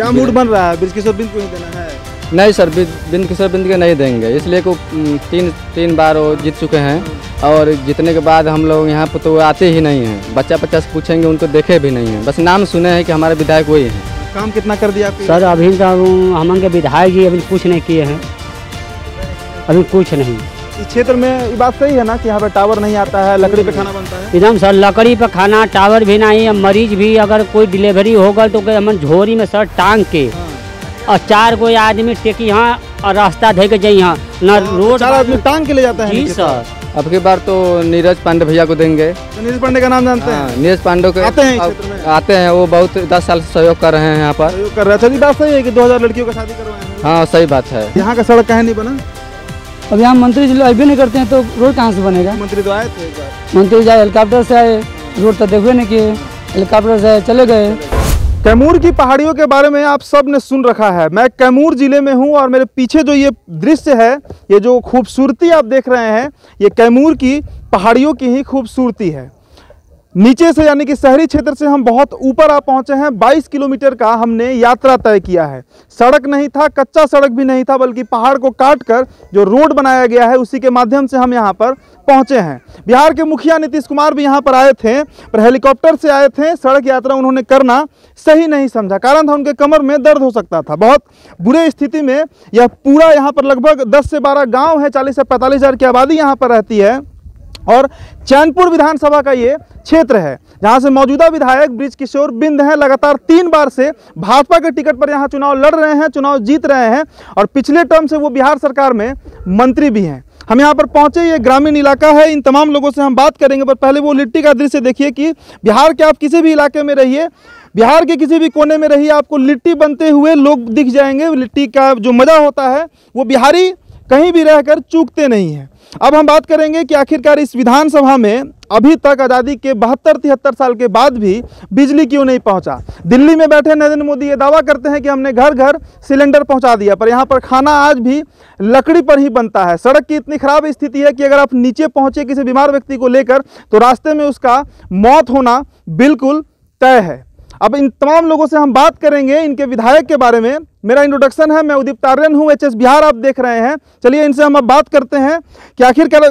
क्या मूड बन रहा है, बृजकिशोर बिंद को ही देना है? नहीं सर, बृजकिशोर बिंद के नहीं देंगे, इसलिए को तीन बार वो जीत चुके हैं और जीतने के बाद हम लोग यहाँ पर तो आते ही नहीं हैं। बच्चा से पूछेंगे, उनको देखे भी नहीं हैं, बस नाम सुने हैं कि हमारे विधायक वही हैं। काम कितना कर दिया आपके? सर अभी तो हमारे विधायक जी अभी कुछ नहीं किए हैं, अभी कुछ नहीं। इस क्षेत्र में ये बात सही है ना कि यहाँ पे टावर नहीं आता है, लकड़ी पे खाना बनता है? एकदम सर, लकड़ी पे खाना, टावर भी नहीं। मरीज भी अगर कोई डिलीवरी हो गल तो हम झोरी में सर टांग के और 4 कोई आदमी टेकी यहाँ और रास्ता दे के जाइए यहाँ न रोड 4 आदमी टांग के ले जाता है। जी सर। अब की बार तो नीरज पांडे भैया को देंगे। तो नीरज पांडे का नाम जानते हैं? नीरज पांडे को आते हैं, वो बहुत 10 साल से सहयोग कर रहे हैं यहाँ पर। सहयोग कर रहे हैं। बात सही है कि 2000 लड़कियों का शादी करवाए हैं? हाँ सही बात है। यहाँ का सड़क कहीं नहीं बना? अब यहाँ मंत्री जी अभी नहीं करते हैं तो रोड कहाँ से बनेगा? मंत्री तो आए थे एक बार। मंत्री जाए हेलीकॉप्टर से आए, रोड तो देखबे नहीं किए, हेलीकॉप्टर से चले गए। कैमूर की पहाड़ियों के बारे में आप सब ने सुन रखा है। मैं कैमूर जिले में हूं और मेरे पीछे जो ये दृश्य है, ये जो खूबसूरती आप देख रहे हैं, ये कैमूर की पहाड़ियों की ही खूबसूरती है। नीचे से यानी कि शहरी क्षेत्र से हम बहुत ऊपर आ पहुंचे हैं। 22 किलोमीटर का हमने यात्रा तय किया है। सड़क नहीं था, कच्चा सड़क भी नहीं था, बल्कि पहाड़ को काट कर जो रोड बनाया गया है उसी के माध्यम से हम यहाँ पर पहुंचे हैं। बिहार के मुखिया नीतीश कुमार भी यहाँ पर आए थे, पर हेलीकॉप्टर से आए थे। सड़क यात्रा उन्होंने करना सही नहीं समझा, कारण था उनके कमर में दर्द हो सकता था। बहुत बुरे स्थिति में यह पूरा यहाँ पर लगभग 10 से 12 गाँव है, 40 से 45 हज़ार की आबादी यहाँ पर रहती है और चैनपुर विधानसभा का ये क्षेत्र है, जहां से मौजूदा विधायक बृजकिशोर बिंद हैं। लगातार 3 बार से भाजपा के टिकट पर यहां चुनाव लड़ रहे हैं, चुनाव जीत रहे हैं और पिछले टर्म से वो बिहार सरकार में मंत्री भी हैं। हम यहां पर पहुंचे, ये ग्रामीण इलाका है, इन तमाम लोगों से हम बात करेंगे, पर पहले वो लिट्टी का दृश्य देखिए कि बिहार के आप किसी भी इलाके में रहिए, बिहार के किसी भी कोने में रहिए, आपको लिट्टी बनते हुए लोग दिख जाएंगे। लिट्टी का जो मज़ा होता है वो बिहारी कहीं भी रहकर चूकते नहीं हैं। अब हम बात करेंगे कि आखिरकार इस विधानसभा में अभी तक आज़ादी के 72-73 साल के बाद भी बिजली क्यों नहीं पहुंचा। दिल्ली में बैठे नरेंद्र मोदी ये दावा करते हैं कि हमने घर घर सिलेंडर पहुंचा दिया, पर यहाँ पर खाना आज भी लकड़ी पर ही बनता है। सड़क की इतनी खराब स्थिति है कि अगर आप नीचे पहुंचे किसी बीमार व्यक्ति को लेकर तो रास्ते में उसका मौत होना बिल्कुल तय है। अब इन तमाम लोगों से हम बात करेंगे इनके विधायक के बारे में। मेरा इंट्रोडक्शन है, मैं उदित तारियन हूँ, HS बिहार आप देख रहे हैं। चलिए इनसे हम अब बात करते हैं कि आखिरकार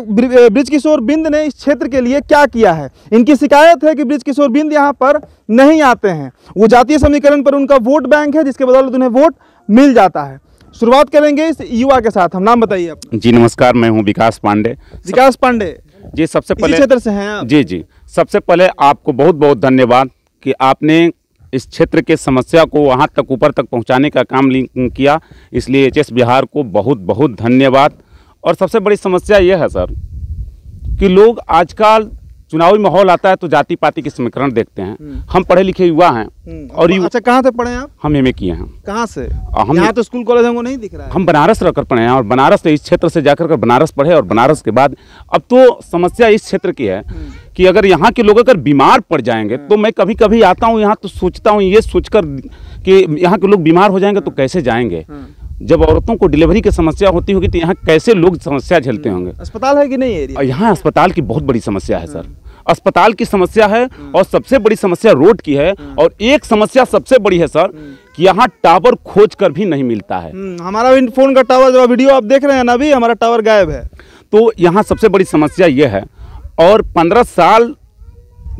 बृजकिशोर बिंद ने इस क्षेत्र के लिए क्या किया है। इनकी शिकायत है कि बृजकिशोर बिंद यहाँ पर नहीं आते हैं। वो जातीय समीकरण पर उनका वोट बैंक है, जिसके बदौलत उन्हें वोट मिल जाता है। शुरुआत करेंगे इस युवा के साथ। हम नाम बताइए अपना। जी नमस्कार, मैं हूँ विकास पांडे। विकास पांडे जी, सबसे पहले क्षेत्र से हैं आप? जी, सबसे पहले आपको बहुत बहुत धन्यवाद कि आपने इस क्षेत्र के समस्या को वहाँ तक ऊपर तक पहुँचाने का काम किया, इसलिए HS बिहार को बहुत बहुत धन्यवाद। और सबसे बड़ी समस्या यह है सर कि लोग आजकल चुनावी माहौल आता है तो जाति पाति के समीकरण देखते हैं। हम पढ़े लिखे युवा हैं और अच्छा, कहाँ से पढ़े आप? हम MA किए हैं। कहाँ से? हम यहाँ तो स्कूल कॉलेज हमको नहीं दिख रहा है। हम बनारस रहकर पढ़े हैं और बनारस से इस क्षेत्र से जाकर बनारस पढ़े और बनारस के बाद अब तो समस्या इस क्षेत्र की है कि अगर यहाँ के लोग अगर बीमार पड़ जाएंगे तो मैं कभी कभी आता हूँ यहाँ तो सोचता हूँ ये सोचकर कि यहाँ के लोग बीमार हो जाएंगे तो कैसे जाएंगे। जब औरतों को डिलीवरी की समस्या होती होगी तो यहाँ कैसे लोग समस्या झेलते होंगे। अस्पताल है कि नहीं एरिया? यहाँ अस्पताल की बहुत बड़ी समस्या है सर, अस्पताल की समस्या है और सबसे बड़ी समस्या रोड की है। और एक समस्या सबसे बड़ी है सर कि यहाँ टावर खोज कर भी नहीं मिलता है। हमारा भी फोन का टावर, जो वीडियो आप देख रहे हैं ना, अभी हमारा टावर गायब है। तो यहाँ सबसे बड़ी समस्या ये है। और 15 साल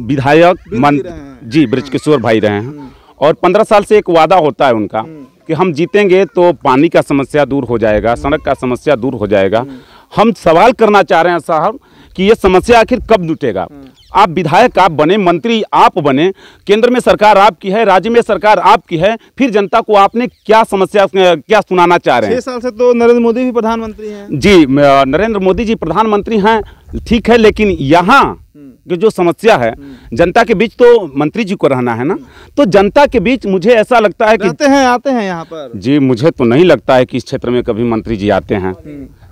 विधायक जी बृजकिशोर भाई रहे हैं और 15 साल से एक वादा होता है उनका कि हम जीतेंगे तो पानी का समस्या दूर हो जाएगा, सड़क का समस्या दूर हो जाएगा। हम सवाल करना चाह रहे हैं साहब कि ये समस्या आखिर कब जुटेगा। आप विधायक आप बने, मंत्री आप बने, केंद्र में सरकार आपकी है, राज्य में सरकार आपकी है, फिर जनता को आपने क्या समस्या क्या सुनाना चाह रहे हैं? 6 साल से तो नरेंद्र मोदी भी प्रधानमंत्री हैं। जी, नरेंद्र मोदी जी प्रधानमंत्री हैं, ठीक है, लेकिन यहाँ जो समस्या है जनता के बीच तो मंत्री जी को रहना है ना, तो जनता के बीच मुझे ऐसा लगता है कि आते हैं यहाँ पर। जी, मुझे तो नहीं लगता है कि इस क्षेत्र में कभी मंत्री जी आते हैं,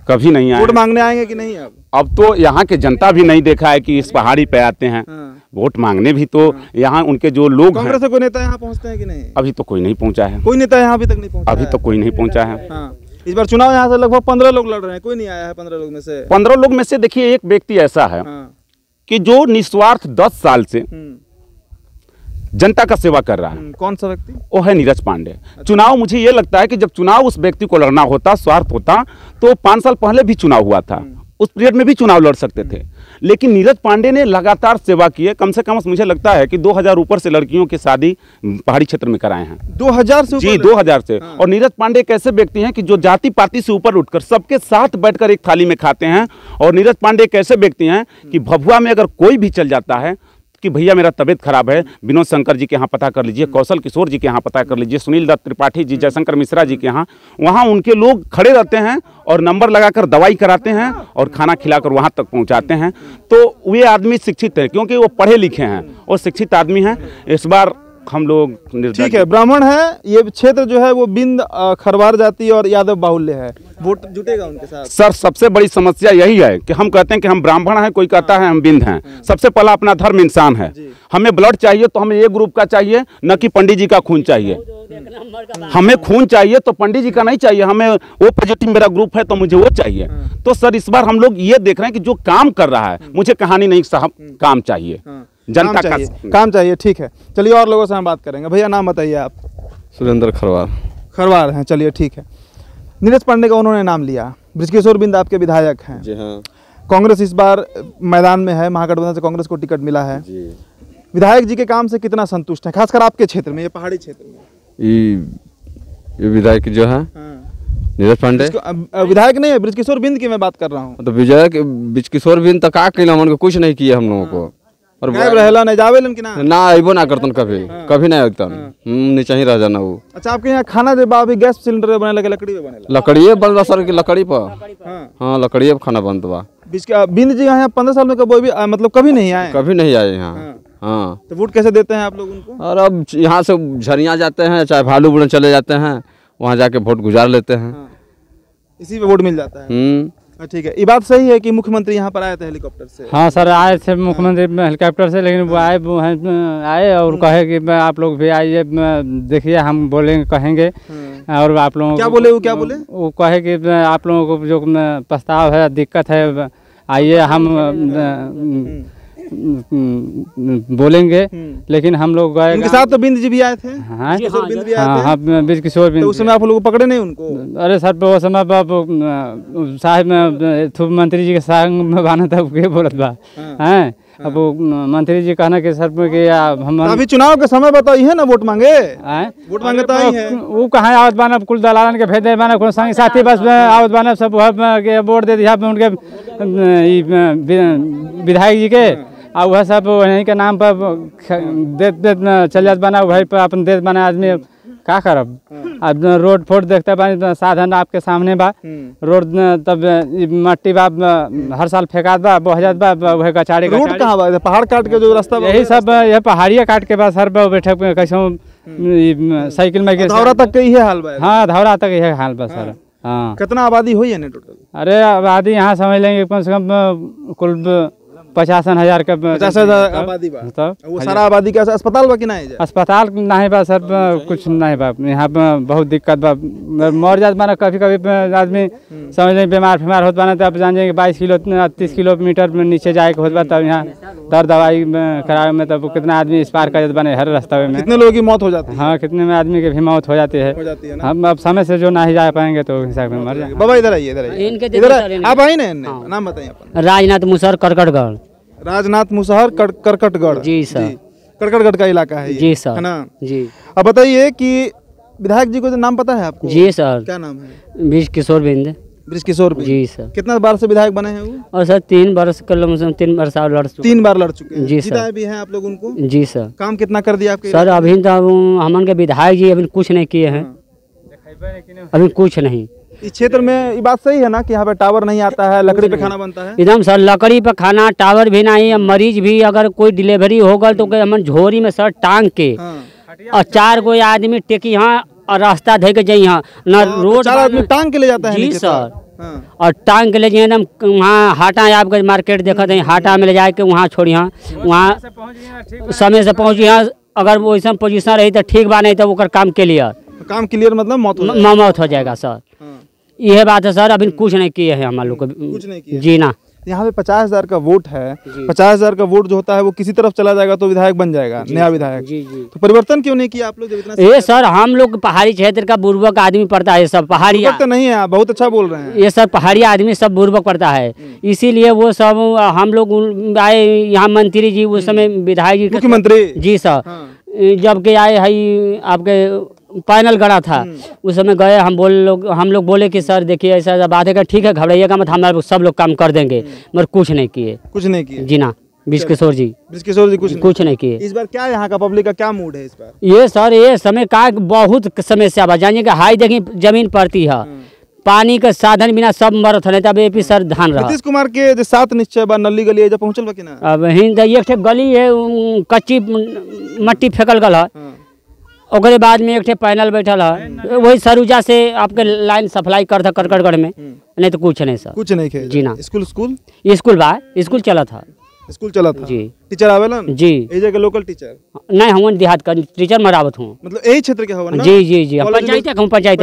कभी नहीं आए। वोट मांगने आएंगे कि नहीं? अब तो यहाँ के जनता भी नहीं देखा है कि इस पहाड़ी पे आते हैं वोट मांगने भी। तो यहाँ उनके जो लोग हैं, कांग्रेस से कोई नेता यहाँ पहुँचते हैं कि नहीं? अभी तो कोई नहीं पहुँचा है। कोई नेता यहाँ अभी तक नहीं पहुँचा? अभी तो कोई नहीं पहुँचा है। इस बार चुनाव यहाँ से लगभग 15 लोग लड़ रहे हैं, कोई नहीं आया है 15 लोग में से। 15 लोग में से देखिए एक व्यक्ति ऐसा है कि जो निस्वार्थ 10 साल से जनता का सेवा कर रहा है। कौन सा व्यक्ति? वो है नीरज पांडे। चुनाव मुझे ये लगता है कि जब चुनाव उस व्यक्ति को लड़ना होता, स्वार्थ होता, तो 5 साल पहले भी चुनाव हुआ था, उस पीरियड में भी चुनाव लड़ सकते थे। लेकिन नीरज पांडे ने लगातार सेवा की है। कम से कम मुझे लगता है कि 2000 ऊपर से लड़कियों की शादी पहाड़ी क्षेत्र में कराए हैं। 2000 से जी, 2000 से। और नीरज पांडे एक ऐसे व्यक्ति हैं कि जो जाति पाति से ऊपर उठकर सबके साथ बैठकर एक थाली में खाते हैं। और नीरज पांडे एक ऐसे व्यक्ति हैं कि भभुआ में अगर कोई भी चल जाता है कि भैया मेरा तबीयत खराब है, विनोद शंकर जी के यहाँ पता कर लीजिए, कौशल किशोर जी के यहाँ पता कर लीजिए, सुनील दत्त त्रिपाठी जी, जयशंकर मिश्रा जी के यहाँ, वहाँ उनके लोग खड़े रहते हैं और नंबर लगाकर दवाई कराते हैं और खाना खिलाकर वहाँ तक पहुँचाते हैं। तो वे आदमी शिक्षित हैं, क्योंकि वो पढ़े लिखे हैं और शिक्षित आदमी हैं। इस बार हम लोग ठीक है, ब्राह्मण है, ये क्षेत्र जो है वो बिंद खरवार जाति और यादव बाहुल्य है, वोट जुटेगा उनके साथ। सर, सबसे बड़ी समस्या यही है कि हम कहते हैं कि हम ब्राह्मण हैं, कोई कहता है हम बिंद हैं। सबसे पहला अपना धर्म इंसान है। हमें ब्लड चाहिए तो हमें ए ग्रुप का चाहिए, न कि पंडित जी का खून चाहिए। हमें खून चाहिए तो पंडित जी का नहीं चाहिए, हमें वो पॉजिटिव मेरा ग्रुप है तो मुझे वो चाहिए। तो सर, इस बार हम लोग ये देख रहे हैं कि जो काम कर रहा है, मुझे कहानी नहीं साहब, काम चाहिए, जनता का काम चाहिए। ठीक है, चलिए और लोगों से हम बात करेंगे। भैया नाम बताइए आप? सुरेंद्र खरवार। खरवार हैं, चलिए ठीक है। नीरज पांडे का उन्होंने नाम लिया, बृजकिशोर बिंद आपके विधायक हैं। जी हाँ। कांग्रेस इस बार मैदान में है, महागठबंधन से कांग्रेस को टिकट मिला है। जी। विधायक जी के काम से कितना संतुष्ट है, खासकर आपके क्षेत्र में, ये पहाड़ी क्षेत्र में? ये विधायक जो है नीरज पांडे, विधायक नहीं है, बृजकिशोर बिंद की मैं बात कर रहा हूँ। तो बृजकिशोर बिंद तक का हमन को कुछ नहीं किए हम लोगों को। और रहेला नहीं जावेलन कि ना अइबो ना करतन, कभी नहीं अगतन, नीचे ही रह जाना वो। अच्छा, आपके यहाँ खाना जब अभी गैस सिलेंडर पे बने लगे, लकड़ी पे बने? लकड़िए बन रहा सर, की लकड़ी पर। हाँ, लकड़िए पे खाना बनता बा। बिंद जी यहाँ 15 साल में कभी भी मतलब कभी नहीं आए? कभी नहीं आए यहाँ। हाँ। तो वोट कैसे देते हैं आप लोग उनको? और अब यहाँ से झरिया जाते हैं, चाहे भालू बुड़न चले जाते हैं, वहाँ जाके वोट गुजार लेते हैं। इसी पे वोट मिल जाता है। ठीक है, ये बात सही है कि मुख्यमंत्री यहाँ पर आए थे हेलीकॉप्टर से? हाँ सर, आए थे मुख्यमंत्री हेलीकॉप्टर से, लेकिन वो आए और कहे कि आप लोग भी आइए, देखिए हम बोलेंगे, कहेंगे। और आप लोगों क्या बोले? वो क्या बोले? वो कहे कि आप लोगों को जो प्रस्ताव है, दिक्कत है, आइए हम बोलेंगे। लेकिन हम लोग गए, उनके साथ तो बिंद जी भी आए थे। हाँ, बृजकिशोर बिंद। तो उस समय आप लोग पकड़े नहीं उनको? अरे सर, वो समय साहब मंत्री जी के संग में बाना था, के बोलत बा हैं। अब वो मंत्री जी कहना कि सर कि हम अभी चुनाव के समय बताइए है ना, वोट मांगे, वोट मांगे तो आई है। वो कहाँ आवत बाना, कुल दलालन के भेजे बाना, कुल संग साथी बस आवत बाना, सब वोट दे दिया उनके विधायक जी के। और वह सब वहीं के नाम पर दे चल जात बना, वही पर अपन देश बना। आदमी का करब? अब रोड फोड देखते बा, साधन आपके सामने बा, रोड तब मट्टी बा हर साल फेंकात बा, बोहजात बा, वह कचाड़ी। रोड कहाँ बा? पहाड़ काट के जो रास्ता, यही सब यह पहाड़िया काट के बाद सर बैठे कैसे साइकिल में धौरा तक के ये हाल बा? हाँ, धौरा तक यह हाल बा सर। हाँ। कितना आबादी हुई है टोटल? अरे आबादी यहाँ समझ लेंगे कम से कम कुल 50,000 का 50,000 आबादी बा। तब वो सारा आबादी का अस्पताल बा कि नहीं? अस्पताल नहीं बा सर, कुछ नहीं बा यहाँ पे, बहुत दिक्कत बा। मर जात बाना कभी कभी आदमी, समझ लें बीमार होत बाना, तो आप जान जाएंगे 22 किलो 30 किलोमीटर में नीचे जाए के होत बा, तब यहाँ दर दवाई करावे में तब कितना आदमी इस पार कर जात बाने हर रास्ते में। कितने लोगों की मौत हो जाती है? हाँ, कितने में आदमी की भी मौत हो जाती है। हम अब समय से जो नहीं जा पाएंगे तो हिसाब में मर जाएंगे। बाबा इधर आइए, इधर आइए, आप आई ना, नाम बताइए अपना? राजनाथ मुसहर, करकटगढ़। राजनाथ मुसहर, करकटगढ़। जी सर, करकटगढ़ का इलाका है ये? जी सर, है ना? जी। अब बताइए कि विधायक जी को नाम पता है आपको? जी सर। क्या नाम है? बृजकिशोर बिंद। बृजकिशोर बिंद। जी सर। कितना बार से विधायक बने हैं वो? और सर 3 वर्ष कर लो, 3 वर्ष लड़ चुके। 3 बार लड़ चुके हैं? जी सर। जिताए भी हैं आप लोग उनको? जी सर। काम कितना कर दिया आपके? सर अभी तो हमन के विधायक जी अभी कुछ नहीं किए हैं, अभी कुछ नहीं। इस क्षेत्र में ये बात सही है ना कि यहाँ पे टावर नहीं आता है, लकड़ी पे खाना बनता है? एकदम सर, लकड़ी पे खाना, टावर भी नहीं। मरीज भी अगर कोई डिलीवरी हो गल तो हमन झोरी में सर टांग के और 4 गो आदमी टेकी यहाँ और रास्ता दे के जाइए ना, रोड 4 आदमी टांग के ले जाता है? जी सर। और टांग के ले जाइए एकदम, वहाँ हाटा आपके मार्केट देखा था, हाटा में ले जाए के वहाँ छोड़ी, वहाँ समय से पहुँची। अगर वो ऐसा पोजीशन रही तो ठीक बा, नहीं तो वो काम क्लियर। काम क्लियर मतलब मौत हो जाएगा सर। यह बात है सर, अभी कुछ नहीं किए हैं हम लोग को। कुछ नहीं किया? जी ना। यहाँ पे 50,000 का वोट है, 50,000 का वोट जो होता है वो किसी तरफ चला जाएगा तो विधायक बन जाएगा, नया विधायक। तो परिवर्तन क्यों नहीं किया आप लोग जब इतना? ये सर हम लोग पहाड़ी क्षेत्र का बुर्बक आदमी पड़ता है, सब पहाड़ी तो नहीं है, आप बहुत अच्छा बोल रहे हैं। ये सब पहाड़ी आदमी सब बुर्बक पड़ता है, इसीलिए वो सब हम लोग आए यहाँ मंत्री जी उस समय विधायक जी मुख्यमंत्री जी सर जब के आए है आपके पैनल गड़ा था उस समय गए हम लोग बोले कि सर देखिए ऐसा बात है कि ठीक है घबराइएगा मत, हमारे सब लोग काम कर देंगे, मगर कुछ नहीं किए जी ना। ब्रिजकिशोर जी कुछ नहीं किए। इस बार क्या यहाँ का पब्लिक का क्या मूड है इस बार? ये सर ये समय का बहुत समस्या बा, जानिए कि हाई देखिए जमीन पड़ती है, पानी का साधन बिना सब मरत है, तब एपी सर धान रहा। नीतीश कुमार के जो 7 निश्चय बा नली गली है, जब पहुंचल बा कि ना? अब हिंद एक गली है कच्ची मट्टी फेंकल गल है, ओकरे बाद में एक ठे पैनल बैठल है, वही सरुजा से आपके लाइन सप्लाई करता करकटगढ़ में, नहीं तो कुछ नहीं सर। कुछ नहीं खे जी ना। स्कूल बा स्कूल चला था जी। टीचर आवेला जी, ए जगह लोकल टीचर नहीं हम देहात का टीचर मरावत हूँ, मतलब यही क्षेत्र के हो ना? जी जी जी पंचायत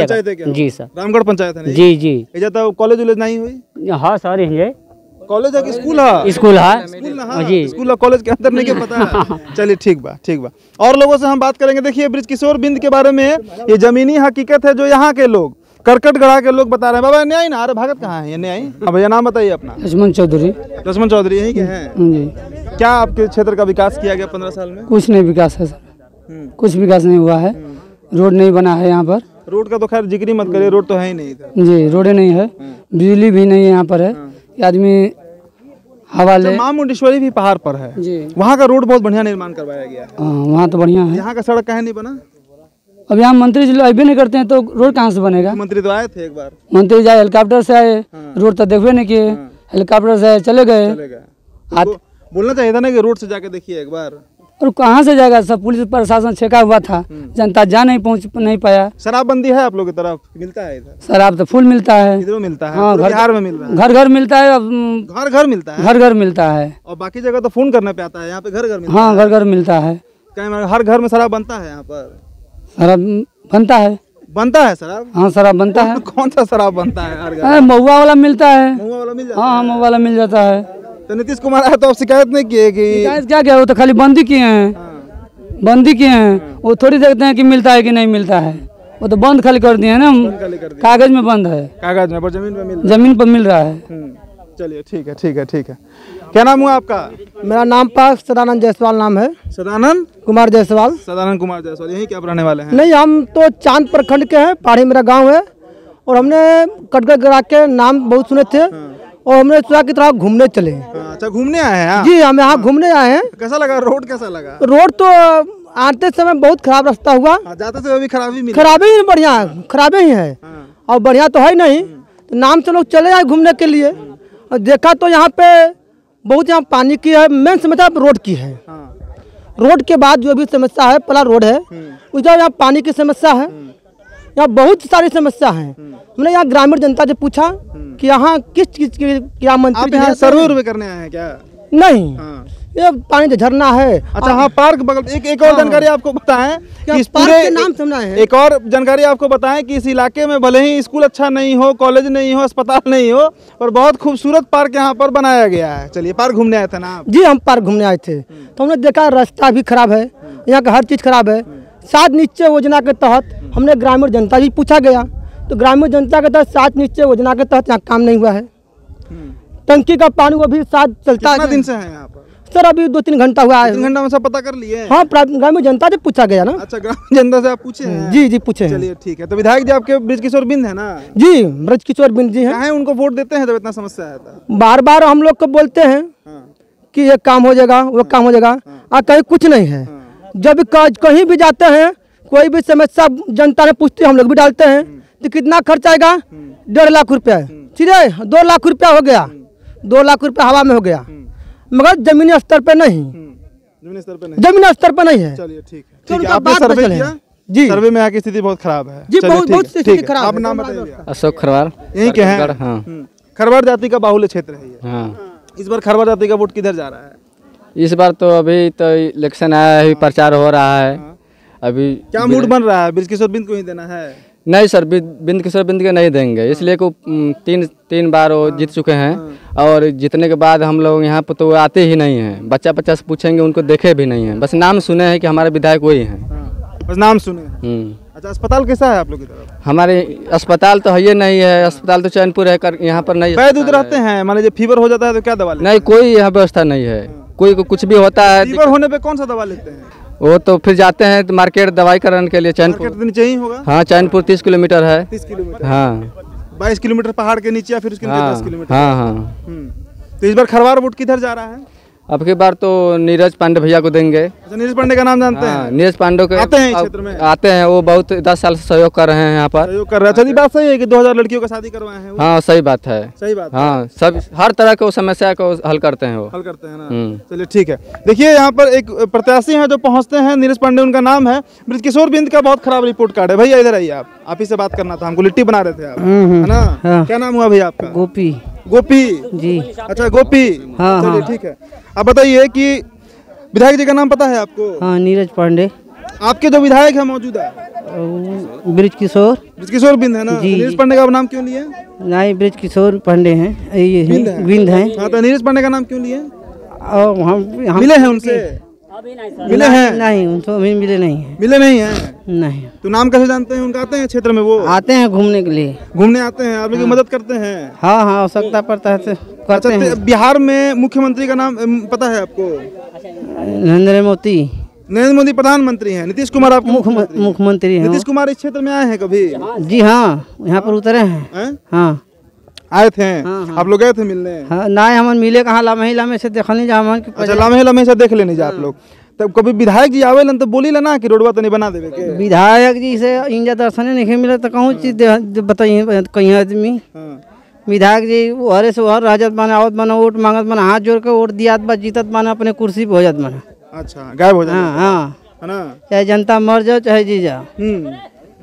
जी सर, रामगढ़ पंचायत है जी जी। एजा तो कॉलेज वॉलेज नहीं हुई? हाँ सर ये कॉलेज है कि स्कूल है? स्कूल है जी, स्कूल कॉलेज के अंदर नहीं के पता है। चलिए ठीक बा। और लोगों से हम बात करेंगे। देखिए ब्रिजकिशोर बिंद के बारे में ये जमीनी हकीकत है जो यहाँ के लोग करकटगढ़ा के लोग बता रहे हैं। बाबा न्याय ना, अरे भागत कहाँ है ये न्याय? हाँ भैया नाम बताइए अपना। लक्ष्मण चौधरी यही के हैं जी। क्या आपके क्षेत्र का विकास किया गया 15 साल में? कुछ नहीं विकास है सर, कुछ विकास नहीं हुआ है, रोड नहीं बना है यहाँ पर। रोड का तो खैर जिक्र मत करिए, रोड तो है ही नहीं इधर जी, रोडे नहीं है, बिजली भी नहीं है यहाँ पर है, आदमी हवा ले। मां मुंडेश्वरी भी पहाड़ पर है जी, वहाँ का रोड बहुत बढ़िया निर्माण करवाया गया है। वहाँ तो बढ़िया है। यहाँ का सड़क कहीं नहीं बना? अब यहाँ मंत्री जी अभी नहीं करते हैं तो रोड कहाँ से बनेगा? मंत्री तो आए थे एक बार, मंत्री जी हेलीकॉप्टर से आए, रोड तो देखबे नहीं किए, हेलीकॉप्टर से चले गए। बोलना चाहिए था ना कि रोड से जाके देखिए एक बार। और कहाँ से जाएगा, सब पुलिस प्रशासन छेका हुआ था, जनता जा नहीं पहुँच नहीं पाया। शराबबंदी है आप लोग की तरफ? मिलता है इधर शराब तो फुल मिलता है, इधर मिलता है। हाँ, बिहार में मिल रहा है, घर घर मिलता है, घर मिलता है, घर मिलता है। और बाकी जगह तो फोन करने पे आता है, यहाँ पे घर मिलता है। हाँ घर मिलता है। हर घर में शराब बनता है यहाँ पर? शराब बनता है शराब? हाँ शराब बनता है। कौन सा शराब बनता है हर घर? महुआ वाला मिलता है। महुआ वाला मिल जाता हाँ महुआ वाला मिल जाता है। तो नीतीश कुमार आया तो आप शिकायत नहीं किए कि? शिकायत क्या किया, वो तो खाली बंदी किए हैं, बंदी किए हैं, वो थोड़ी देखते हैं कि मिलता है कि नहीं मिलता है, वो तो बंद खाली कर दिए हैं ना, कागज में बंद है, कागज में, पर जमीन पर मिल रहा है। चलिए ठीक है। क्या नाम हुआ आपका? मेरा नाम पास सदानंद जायसवाल नाम है। सदानंद कुमार जायसवाल। यही क्या रहने वाले हैं? नहीं, हम तो चांद प्रखंड के हैं, पहाड़ी मेरा गांव है, और हमने कटगढ़ के नाम बहुत सुने थे, और हमने सोचा कि थोड़ा घूमने चले। अच्छा घूमने आए हैं? जी हम यहाँ घूमने आए हैं। कैसा लगा रोड? कैसा लगा रोड? तो आते समय बहुत खराब रास्ता हुआ, जाते समय भी खराबी ही बढ़िया, खराबी ही है, और बढ़िया तो है नहीं, तो नाम से लोग चले आए घूमने के लिए, और देखा तो यहाँ पे बहुत यहाँ पानी की है, मेन समस्या रोड की है। रोड के बाद जो भी समस्या है पहला रोड है, उसके यहाँ पानी की समस्या है, यहाँ बहुत सारी समस्या है। हमने यहाँ ग्रामीण जनता से पूछा कि यहाँ किस चीज की क्या मंत्री यहाँ सर्वे करने आए हैं क्या? नहीं, ये पानी का झरना है। अच्छा हाँ, पार्क बगल। एक और जानकारी आपको बताएं कि इस पार्क के नाम सुना है। एक और जानकारी आपको बताएं कि इस इलाके में भले ही स्कूल अच्छा नहीं हो, कॉलेज नहीं हो, अस्पताल नहीं हो, पर बहुत खूबसूरत पार्क यहाँ पर बनाया गया है। चलिए, पार्क घूमने आए थे ना आप? जी हम पार्क घूमने आए थे, तो हमने देखा रास्ता भी खराब है, यहाँ का हर चीज खराब है। 7 निश्चय योजना के तहत हमने ग्रामीण जनता भी पूछा गया, तो ग्रामीण जनता के तहत 7 निश्चय योजना के तहत यहाँ काम नहीं हुआ है। टंकी का पानी वो भी 7 चलता है। कितना दिन से है यहाँ पर? सर अभी 2-3 घंटा हुआ है। 3 घंटा में सब पता कर लिए? हाँ, ग्रामीण जनता से पूछा गया ना। अच्छा, ग्रामीण जनता से आप पूछे हैं? जी पूछे। चलिए ठीक है। तो विधायक जी आपके ब्रिजकिशोर बिंद है ना? जी ब्रिजकिशोर बिंद जी हैं। उनको वोट देते हैं जब इतना समस्या है तो? बार बार हम लोग को बोलते हैं कि ये काम हो जाएगा, वो काम हो जाएगा, कहीं कुछ नहीं है। जब कहीं भी जाते हैं, कोई भी समस्या जनता ने पूछती है, हम लोग भी डालते हैं, तो कितना खर्च आएगा? 1.5 लाख रुपया। सीधे 2 लाख रुपया हो गया, 2 लाख रुपया हवा में हो गया, मगर जमीनी स्तर पे नहीं, जमीनी स्तर पे नहीं है। चलिए ठीक है। आपने सर्वे किया? जी, सर्वे में यहाँ की स्थिति बहुत खराब है। जी बहुत स्थिति खराब है। आप नाम बताइए। अशोक खरवार, यही के हैं? हाँ। खरवार जाति का बाहुल्य क्षेत्र है ये। हाँ। इस बार खरवार जाति का वोट किधर जा रहा है? इस बार तो अभी तो इलेक्शन आया है, प्रचार हो रहा है। अभी क्या मूड बन रहा है? ब्रिजकिशोर बिंद को ही देना है? नहीं सर, बिंद किशोर बिंद के नहीं देंगे, इसलिए को तीन बार वो जीत चुके हैं। और जीतने के बाद हम लोग यहाँ पर तो आते ही नहीं हैं। बच्चा से पूछेंगे, उनको देखे भी नहीं हैं, बस नाम सुने हैं कि हमारे विधायक वही हैं। बस नाम सुने हैं। अच्छा, अस्पताल कैसा है आप लोग की तरफ? हमारे अस्पताल तो है ही नहीं है, अस्पताल तो चैनपुर है, यहाँ पर नहीं। वैद्य उधर रहते हैं, मान लीजिए फीवर हो जाता है तो क्या दवा लेते हैं? नहीं, कोई यहाँ व्यवस्था नहीं है, कोई को कुछ भी होता है। फीवर होने पे कौन सा दवा लेते हैं? वो तो फिर जाते हैं तो मार्केट दवाई कराने के लिए चैनपुर। मार्केट नीचे ही होगा? हाँ, चैनपुर 30 किलोमीटर है। 30 किलोमीटर? हाँ, 22 किलोमीटर पहाड़ के नीचे, या फिर उसके नीचे 10 किलोमीटर? हाँ हाँ। तो इस बार खरवार वोट किधर जा रहा है? अब की बार तो नीरज पांडे भैया को देंगे। अच्छा, नीरज पांडे का नाम जानते हैं? नीरज पांडे के आते हैं इस क्षेत्र में? आते हैं, वो बहुत 10 साल से सहयोग कर रहे हैं यहाँ पर। सहयोग कर रहे हैं। अच्छा, ये बात सही है कि 2000 लड़कियों का शादी करवाए हैं वो? हाँ, सही बात है। सही बात है। हाँ, सब हर तरह के समस्या को हल करते हैं वो। हल करते हैं ना? चलिए ठीक है। देखिए, यहाँ पर एक प्रत्याशी हैं जो पहुँचते हैं, नीरज पांडे उनका नाम है। बृजकिशोर बिंद का बहुत खराब रिपोर्ट कार्ड है। भैया इधर आइए, आप ही से बात करना था, हमको लिट्टी बना रहे थे आप, है ना? क्या नाम हुआ भैया आपका? गोपी गोपी जी। अच्छा, गोपी। हाँ, चलिए हाँ। ठीक है। आप बताइए कि विधायक जी का नाम पता है आपको? हाँ, नीरज पांडे। आपके जो विधायक है मौजूदा? बृजकिशोर बिंद है ना? जी, नीरज जी। पांडे का नाम क्यों लिए? नहीं, बृजकिशोर पांडे हैं, ये बिंद हैं। हाँ, तो नीरज पांडे का नाम क्यों लिए? और हम मिले हैं उनसे? मिले हैं? नहीं, उनको अभी मिले नहीं हैं। मिले नहीं हैं? नहीं। तो नाम कैसे जानते हैं उनका? आते हैं क्षेत्र में वो? आते हैं घूमने के लिए। घूमने आते हैं, आप लोग की मदद करते हैं? हाँ हाँ, आवश्यकता पड़ता है तो करते हैं। अच्छा, बिहार में मुख्यमंत्री का नाम पता है आपको? नरेंद्र मोदी। नरेंद्र मोदी प्रधानमंत्री हैं, नीतीश कुमार आपके मुख्यमंत्री हैं। नीतीश कुमार इस क्षेत्र में आए हैं कभी? जी हाँ, यहाँ पर उतरे हैं। हाँ, आए थे? हाँ। आप लोग गए थे मिलने? हाँ, ना हम मिले कहाँ, लामे से देखा नहीं जा हमन। अच्छा, लामे से देख लेने जा आप लोग। तब कभी विधायक जी आवे लन तो बोली ला ना कि रोडवा तो नहीं बना देवे के? विधायक जी से इंजा दर्शन नहीं मिले तो कहूँ चीज बताइए कहीं आदमी। विधायक जी हरे से हर राजत बना, आवत बना, वोट मांगत बना, हाथ जोड़ के वोट दियात बा, जीतत बना, अपने कुर्सी पे हो जात बना। अच्छा, गायब हो जाए? हाँ हाँ, है ना? चाहे जनता मर जाओ चाहे जी जाओ।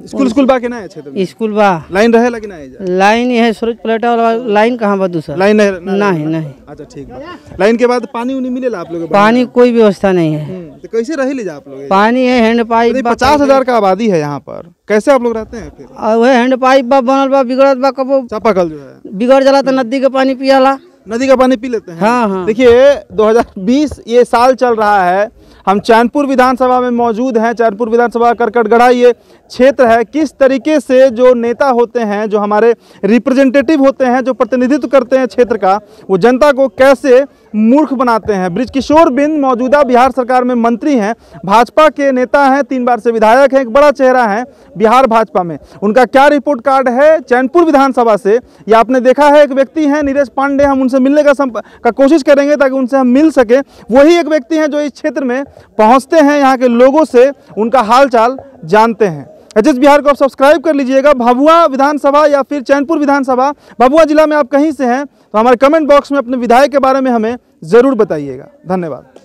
स्कूल बा के ना है क्षेत्र में? स्कूल बा। लाइन रहे लगी ना है? लाइन है, सूरज प्लेटा वाला लाइन कहाँ बा दूसरा? लाइन नहीं नहीं। अच्छा ठीक है। लाइन के बाद पानी उनी मिलेला आप लोग? पानी कोई व्यवस्था नहीं है। तो कैसे रह ले जा आप लोग? पानी है, हैंड पाइप। 50,000 का आबादी है यहाँ पर, कैसे आप लोग रहते हैं फिर? वह हैंड पाइप बा बनल बा, बिगड़त बा, कबो चापाकल जो है बिगड़ जाला तो नदी का पानी पियाला। नदी का पानी पी लेते हैं? हाँ हाँ। देखिए, 2020 ये साल चल रहा है, हम चैनपुर विधानसभा में मौजूद हैं। चैनपुर विधानसभा करकटगढ़ा ये क्षेत्र है। किस तरीके से जो नेता होते हैं, जो हमारे रिप्रेजेंटेटिव होते हैं, जो प्रतिनिधित्व करते हैं क्षेत्र का, वो जनता को कैसे मूर्ख बनाते हैं। बृजकिशोर बिंद मौजूदा बिहार सरकार में मंत्री हैं, भाजपा के नेता हैं, 3 बार से विधायक हैं, एक बड़ा चेहरा है बिहार भाजपा में। उनका क्या रिपोर्ट कार्ड है चैनपुर विधानसभा से, या आपने देखा है। एक व्यक्ति हैं नीरज पांडे, हम उनसे मिलने का कोशिश करेंगे ताकि उनसे हम मिल सके। वही एक व्यक्ति हैं जो इस क्षेत्र में पहुंचते हैं, यहाँ के लोगों से उनका हाल चाल जानते हैं। एचएस बिहार को आप सब्सक्राइब कर लीजिएगा। भभुआ विधानसभा या फिर चैनपुर विधानसभा, भभुआ जिला में आप कहीं से हैं तो हमारे कमेंट बॉक्स में अपने विधायक के बारे में हमें ज़रूर बताइएगा। धन्यवाद।